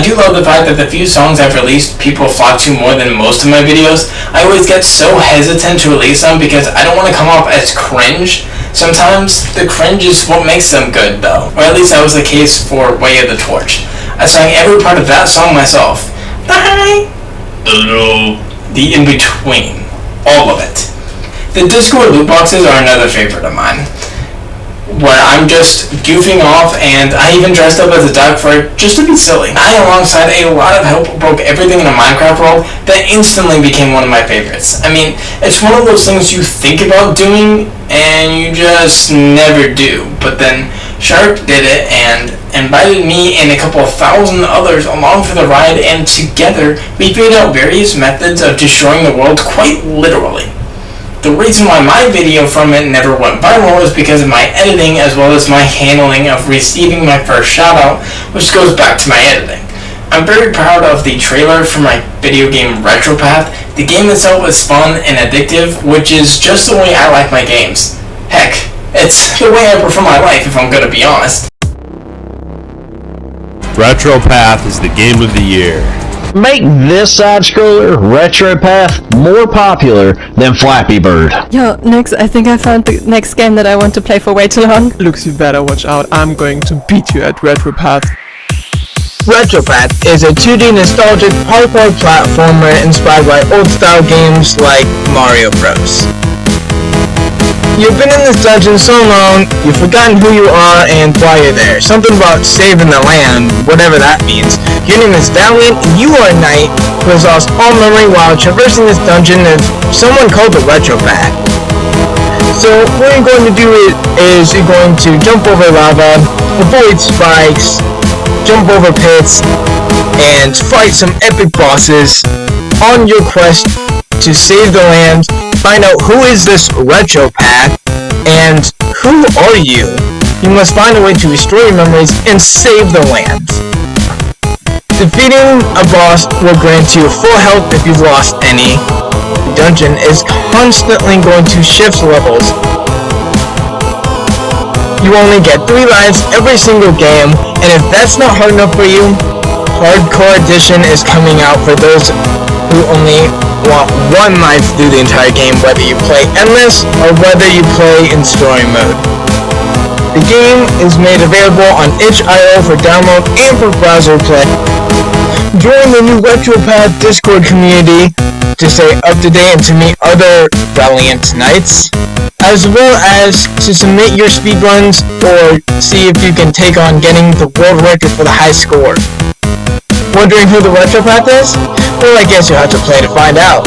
do love the fact that the few songs I've released people flock to more than most of my videos. I always get so hesitant to release them because I don't want to come off as cringe. Sometimes the cringe is what makes them good though, or at least that was the case for Way of the Torch. I sang every part of that song myself. The high, the low, the in-between, all of it. The Discord loot boxes are another favorite of mine, where I'm just goofing off, and I even dressed up as a duck for it just to be silly. I, alongside a lot of help, broke everything in a Minecraft world that instantly became one of my favorites. I mean, it's one of those things you think about doing, and you just never do. But then Shark did it, and invited me and a couple of thousand others along for the ride, and together we figured out various methods of destroying the world quite literally. The reason why my video from it never went viral is because of my editing as well as my handling of receiving my first shoutout, which goes back to my editing. I'm very proud of the trailer for my video game Retropath. The game itself is fun and addictive, which is just the way I like my games. Heck, it's the way I prefer my life if I'm gonna be honest. Retropath is the game of the year. Make this side-scroller, Retropath, more popular than Flappy Bird. Yo, Nix, I think I found the next game that I want to play for way too long. Looks, you better watch out. I'm going to beat you at Retropath. Retropath is a 2D nostalgic parkour platformer inspired by old-style games like Mario Bros. You've been in this dungeon so long, you've forgotten who you are and why you're there. Something about saving the land, whatever that means. Your name is Valiant, and you are a knight who has lost all memory while traversing this dungeon of someone called the Retropath. So what you're going to do is you're going to jump over lava, avoid spikes, jump over pits, and fight some epic bosses on your quest to save the land. Find out who is this Retropath, and who are you? You must find a way to restore your memories and save the land. Defeating a boss will grant you full health if you've lost any. The dungeon is constantly going to shift levels. You only get 3 lives every single game, and if that's not hard enough for you, Hardcore Edition is coming out for those who only want 1 life through the entire game, whether you play endless or whether you play in story mode. The game is made available on itch.io for download and for browser play. Join the new Retropath Discord community to stay up to date and to meet other Valiant Knights, as well as to submit your speedruns or see if you can take on getting the world record for the high score. Wondering who the Retropath is? Well, I guess you'll have to play to find out.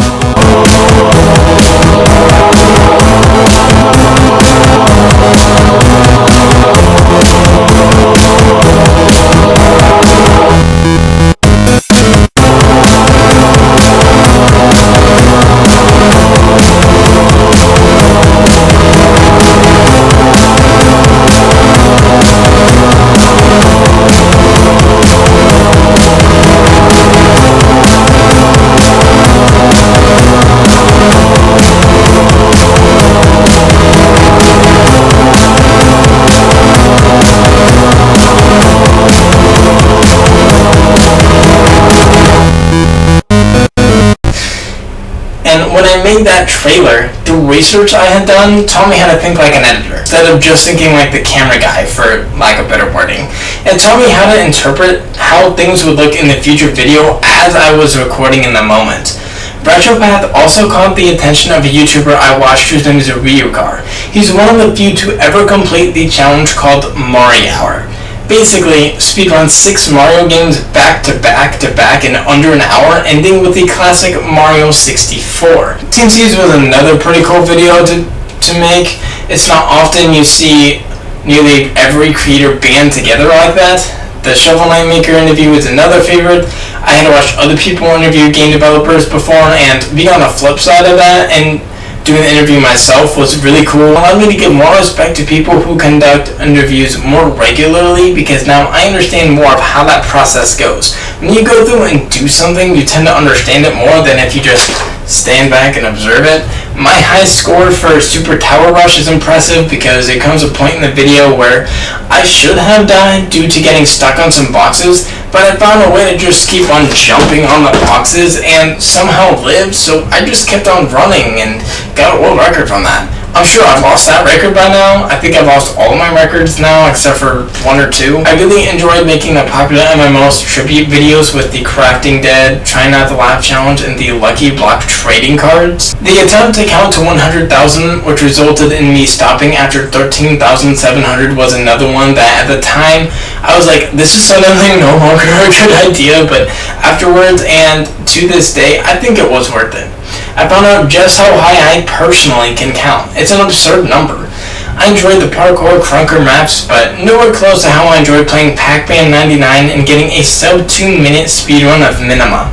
When I made that trailer, the research I had done taught me how to think like an editor, instead of just thinking like the camera guy, for lack of better wording. It taught me how to interpret how things would look in the future video as I was recording in the moment. Retropath also caught the attention of a YouTuber I watched whose name is Ryukar. He's one of the few to ever complete the challenge called Mario Hour. Basically, speedrun 6 Mario games back to back in under an hour, ending with the classic Mario 64. TNC's was another pretty cool video to make. It's not often you see nearly every creator band together like that. The Shovel Knight Maker interview is another favorite. I had to watch other people interview game developers before, and being on the flip side of that and doing the interview myself was really cool. It allowed me to give more respect to people who conduct interviews more regularly, because now I understand more of how that process goes. When you go through and do something, you tend to understand it more than if you just stand back and observe it. My high score for Super Tower Rush is impressive because it comes a point in the video where I should have died due to getting stuck on some boxes, but I found a way to just keep on jumping on the boxes and somehow live, so I just kept on running and got a world record from that. I'm sure I've lost that record by now. I think I've lost all of my records now except for 1 or 2. I really enjoyed making the popular MMOs tribute videos with the Crafting Dead, Try Not to Laugh challenge, and the Lucky Block trading cards. The attempt to count to 100,000, which resulted in me stopping after 13,700, was another one that at the time I was like, this is suddenly no longer a good idea, but afterwards and to this day, I think it was worth it. I found out just how high I personally can count. It's an absurd number. I enjoyed the parkour crunker maps, but nowhere close to how I enjoyed playing Pac-Man 99 and getting a sub 2 minute speedrun of Minima.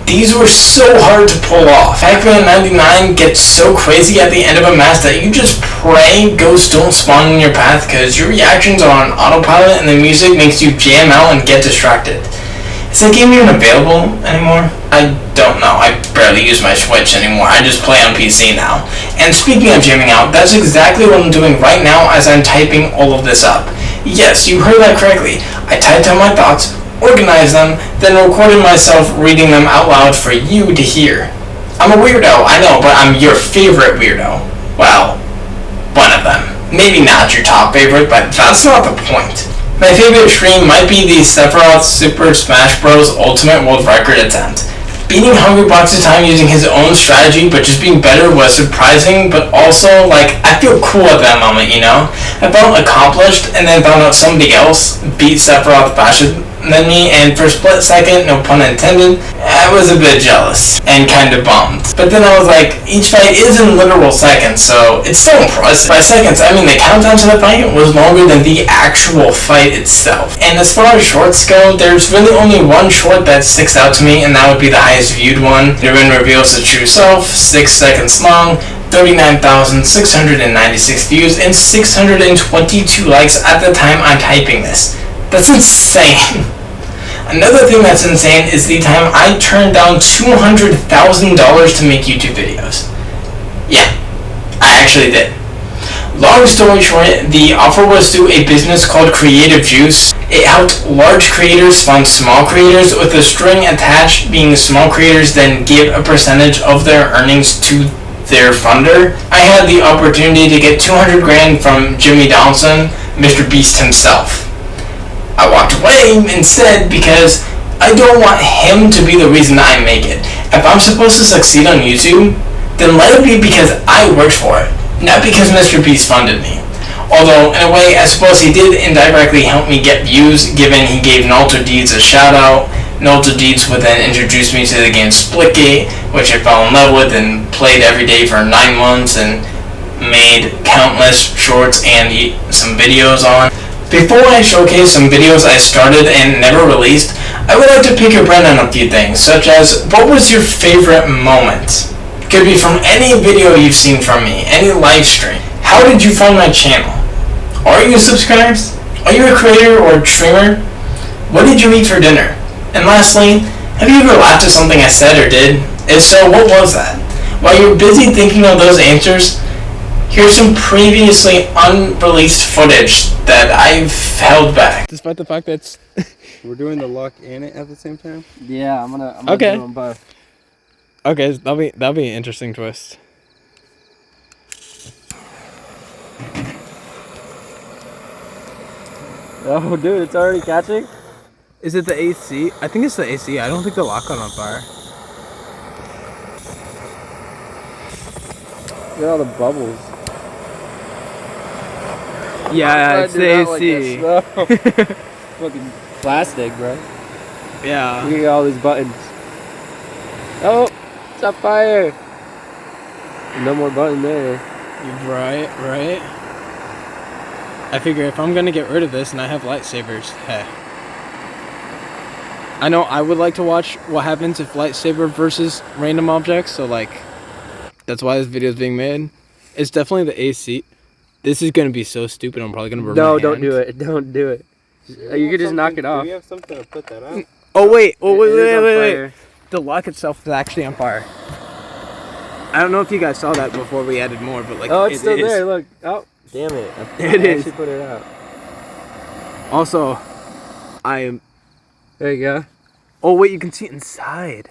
These were so hard to pull off. Pac-Man 99 gets so crazy at the end of a match that you just pray ghosts don't spawn in your path because your reactions are on autopilot and the music makes you jam out and get distracted. Is that game even available anymore? I don't know. I barely use my Switch anymore. I just play on PC now. And speaking of jamming out, that's exactly what I'm doing right now as I'm typing all of this up. Yes, you heard that correctly. I typed out my thoughts, organized them, then recorded myself reading them out loud for you to hear. I'm a weirdo, I know, but I'm your favorite weirdo. Well, one of them. Maybe not your top favorite, but that's not the point. My favorite stream might be the Sephiroth Super Smash Bros. Ultimate World Record attempt. Beating Hungrybox at time using his own strategy but just being better was surprising, but also, like, I feel cool at that moment, you know? I felt accomplished and then found out somebody else beat Sephiroth faster than me, and for a split second, no pun intended, I was a bit jealous and kind of bummed. But then I was like, each fight is in literal seconds, so it's still impressive. By seconds, I mean the countdown to the fight was longer than the actual fight itself. And as far as shorts go, there's really only one short that sticks out to me, and that would be the highest viewed one. Nirin reveals the true self, 6 seconds long, 39,696 views, and 622 likes at the time I'm typing this. That's insane. Another thing that's insane is the time I turned down $200,000 to make YouTube videos. Yeah, I actually did. Long story short, the offer was through a business called Creative Juice. It helped large creators fund small creators, with a string attached being small creators then give a percentage of their earnings to their funder. I had the opportunity to get 200 grand from Jimmy Donaldson, Mr. Beast himself. I walked away instead because I don't want him to be the reason I make it. If I'm supposed to succeed on YouTube, then let it be because I worked for it, not because Mr. Beast funded me. Although, in a way, I suppose he did indirectly help me get views, given he gave Nalter Deeds a shout out. Nalter Deeds would then introduce me to the game Splitgate, which I fell in love with and played every day for 9 months and made countless shorts and some videos on. Before I showcase some videos I started and never released, I would like to pick your brain on a few things, such as, what was your favorite moment? Could be from any video you've seen from me, any live stream. How did you find my channel? Are you subscribed? Are you a creator or streamer? What did you eat for dinner? And lastly, have you ever laughed at something I said or did? If so, what was that? While you're busy thinking of those answers, here's some previously unreleased footage that I've held back. Despite the fact that we're doing the luck and it at the same time? Yeah, I'm gonna okay. do them both. Okay, that'll be an interesting twist. Oh, dude, it's already catching? Is it the AC? I think it's the AC. I don't think the lock got on fire. Look at all the bubbles. Yeah, it's the AC. Like fucking plastic, bro. Yeah. Look at all these buttons. Oh, it's on fire. No more button there. Right. I figure if I'm gonna get rid of this and I have lightsabers, hey. I know I would like to watch what happens if lightsaber versus random objects, so like, that's why this video is being made. It's definitely the AC. This is gonna be so stupid. I'm probably gonna burn my hand. Don't do it. Don't do it. You could just knock it off. Do we have something to put that out? Oh wait. Wait. The lock itself is actually on fire. I don't know if you guys saw that before we added more, but like, oh, it's still there. Look. Oh, damn it. It is. I actually put it out. Also, I am There you go. Oh wait, you can see inside.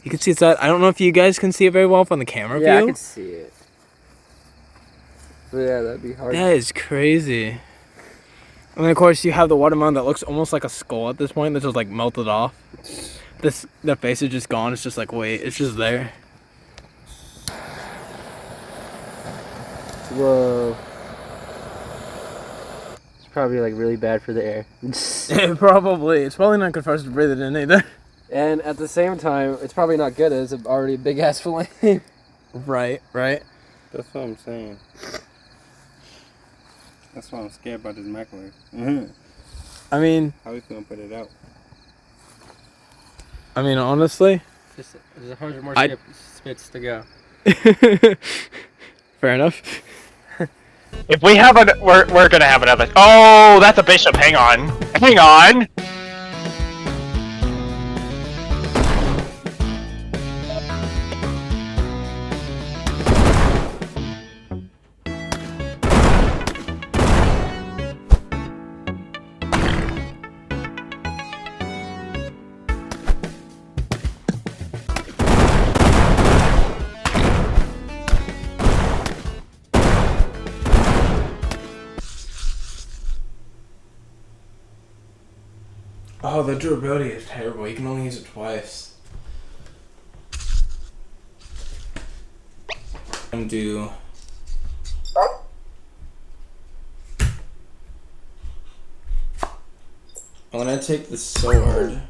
You can see inside. I don't know if you guys can see it very well from the camera view. Yeah, I can see it. But yeah, that'd be hard. That is crazy. And then of course you have the watermelon that looks almost like a skull at this point that's just like melted off. The face is just gone. It's just like, wait, it's just there. Whoa. It's probably like really bad for the air. Probably. It's probably not good for us to breathe it in either. And at the same time, it's probably not good as it's already a big ass flame. Right. That's what I'm saying. That's why I'm scared about this microwave. I mean, how we gonna put it out? I mean, honestly, There's 100 more spits to go. Fair enough. If we have we're gonna have another. Oh, that's a bishop. Hang on. Hang on. Oh, the durability is terrible. You can only use it twice. I'm gonna take the sword.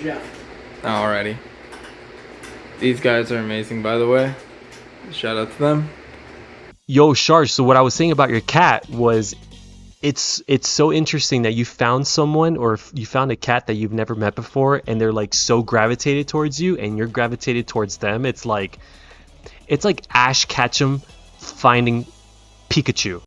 Jeff. Alrighty. These guys are amazing, by the way. Shout out to them. Yo, Sharsh, so what I was saying about your cat was it's so interesting that you found someone, or you found a cat that you've never met before, and they're like so gravitated towards you and you're gravitated towards them. It's like Ash Ketchum finding Pikachu.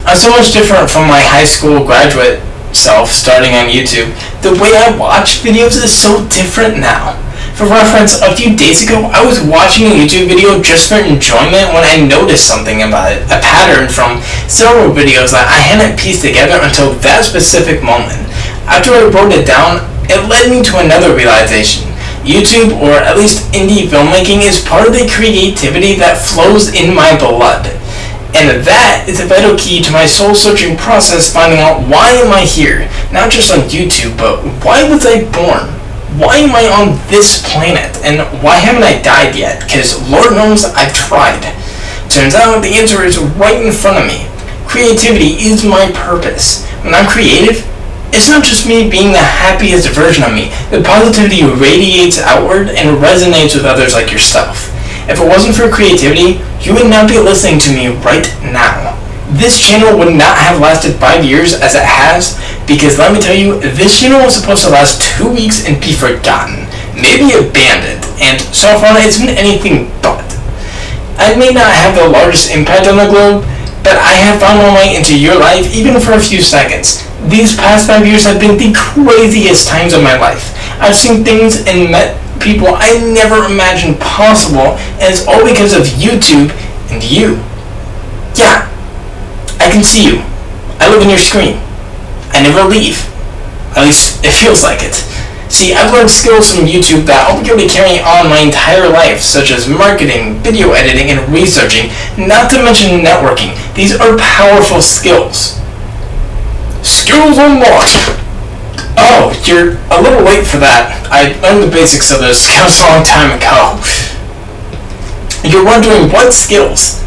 I'm so much different from my high school graduate self starting on YouTube. The way I watch videos is so different now. For reference, a few days ago, I was watching a YouTube video just for enjoyment when I noticed something about it, a pattern from several videos that I hadn't pieced together until that specific moment. After I wrote it down, it led me to another realization. YouTube, or at least indie filmmaking, is part of the creativity that flows in my blood. And that is a vital key to my soul-searching process, finding out why am I here, not just on YouTube, but why was I born? Why am I on this planet? And why haven't I died yet? Because Lord knows I've tried. Turns out the answer is right in front of me. Creativity is my purpose. When I'm creative, it's not just me being the happiest version of me. The positivity radiates outward and resonates with others like yourself. If it wasn't for creativity, you would not be listening to me right now. This channel would not have lasted 5 years as it has, because let me tell you, this channel was supposed to last 2 weeks and be forgotten, maybe abandoned, and so far it's been anything but. I may not have the largest impact on the globe, but I have found my way into your life even for a few seconds. These past 5 years have been the craziest times of my life. I've seen things and met people I never imagined possible, and it's all because of YouTube and you. Yeah, I can see you. I live in your screen. I never leave. At least, it feels like it. See, I've learned skills from YouTube that I'll be able to carry on my entire life, such as marketing, video editing, and researching, not to mention networking. These are powerful skills. Skills unlocked! Oh, you're a little late for that. I learned the basics of those skills a long time ago. You're wondering what skills?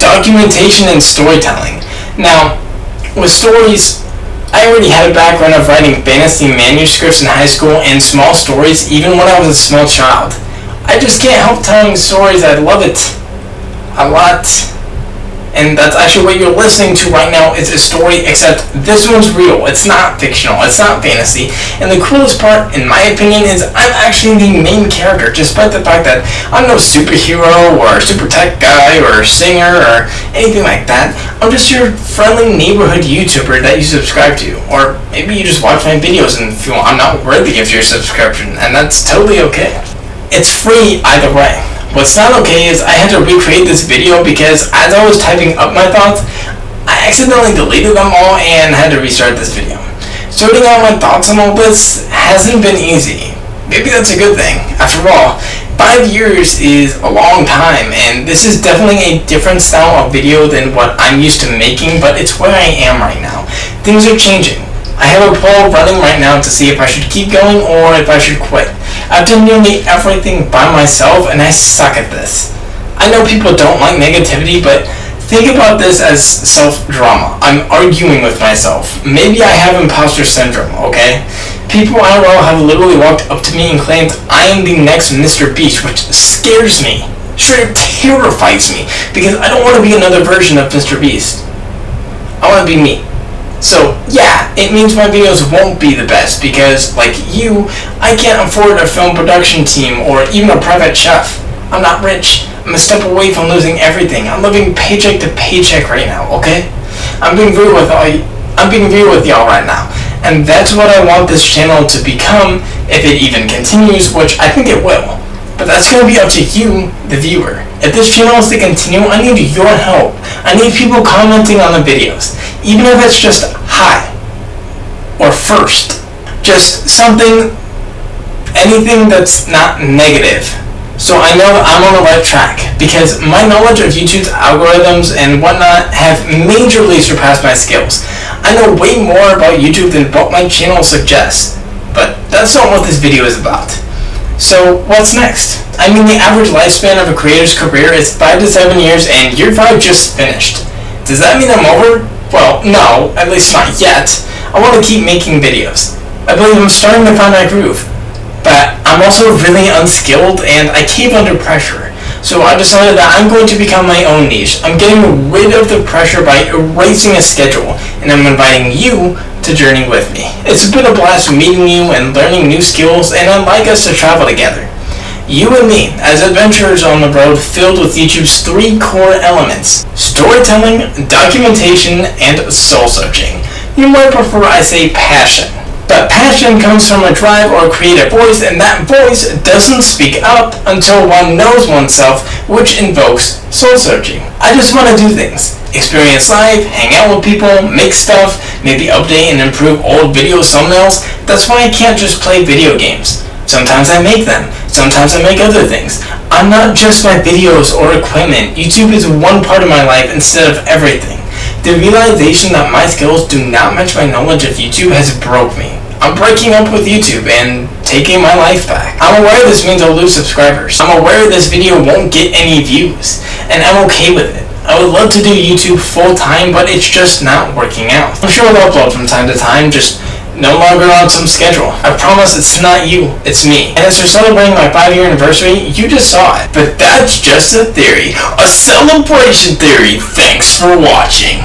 Documentation and storytelling. Now, with stories, I already had a background of writing fantasy manuscripts in high school and small stories even when I was a small child. I just can't help telling stories. I love it a lot. And that's actually what you're listening to right now is a story, except this one's real. It's not fictional. It's not fantasy. And the coolest part, in my opinion, is I'm actually the main character, despite the fact that I'm no superhero or super tech guy or singer or anything like that. I'm just your friendly neighborhood YouTuber that you subscribe to. Or maybe you just watch my videos and feel I'm not worthy of your subscription, and that's totally okay. It's free either way. What's not okay is I had to recreate this video because as I was typing up my thoughts, I accidentally deleted them all and had to restart this video. Sorting out my thoughts on all this hasn't been easy. Maybe that's a good thing. After all, 5 years is a long time, and this is definitely a different style of video than what I'm used to making, but it's where I am right now. Things are changing. I have a poll running right now to see if I should keep going or if I should quit. I've done nearly everything by myself and I suck at this. I know people don't like negativity, but think about this as self-drama. I'm arguing with myself. Maybe I have imposter syndrome, okay? People IRL have literally walked up to me and claimed I am the next Mr. Beast, which scares me. Straight up terrifies me, because I don't want to be another version of Mr. Beast. I want to be me. So, yeah, it means my videos won't be the best because, like you, I can't afford a film production team or even a private chef. I'm not rich. I'm a step away from losing everything. I'm living paycheck to paycheck right now, okay? I'm being real with y'all right now. And that's what I want this channel to become if it even continues, which I think it will. But that's going to be up to you, the viewer. If this channel is to continue, I need your help. I need people commenting on the videos. Even if it's just hi or first. Just something, anything that's not negative. So I know that I'm on the right track, because my knowledge of YouTube's algorithms and whatnot have majorly surpassed my skills. I know way more about YouTube than what my channel suggests, but that's not what this video is about. So what's next? I mean, the average lifespan of a creator's career is 5 to 7 years, and year 5 just finished. Does that mean I'm over? Well, no, at least not yet. I want to keep making videos. I believe I'm starting to find my groove. But I'm also really unskilled and I cave under pressure. So I decided that I'm going to become my own niche. I'm getting rid of the pressure by erasing a schedule, and I'm inviting you to journey with me. It's been a blast meeting you and learning new skills, and I'd like us to travel together. You and me, as adventurers on the road filled with YouTube's 3 core elements: storytelling, documentation, and soul searching. You might prefer I say passion. But passion comes from a drive or a creative voice, and that voice doesn't speak up until one knows oneself, which invokes soul searching. I just want to do things. Experience life, hang out with people, make stuff, maybe update and improve old video thumbnails. That's why I can't just play video games. Sometimes I make them. Sometimes I make other things. I'm not just my videos or equipment. YouTube is one part of my life instead of everything. The realization that my skills do not match my knowledge of YouTube has broke me. I'm breaking up with YouTube and taking my life back. I'm aware this means I'll lose subscribers. I'm aware this video won't get any views, and I'm okay with it. I would love to do YouTube full time, but it's just not working out. I'm sure I'll upload from time to time, just no longer on some schedule. I promise it's not you, it's me. And as we're celebrating my 5-year anniversary, you just saw it. But that's just a theory. A celebration theory. Thanks for watching.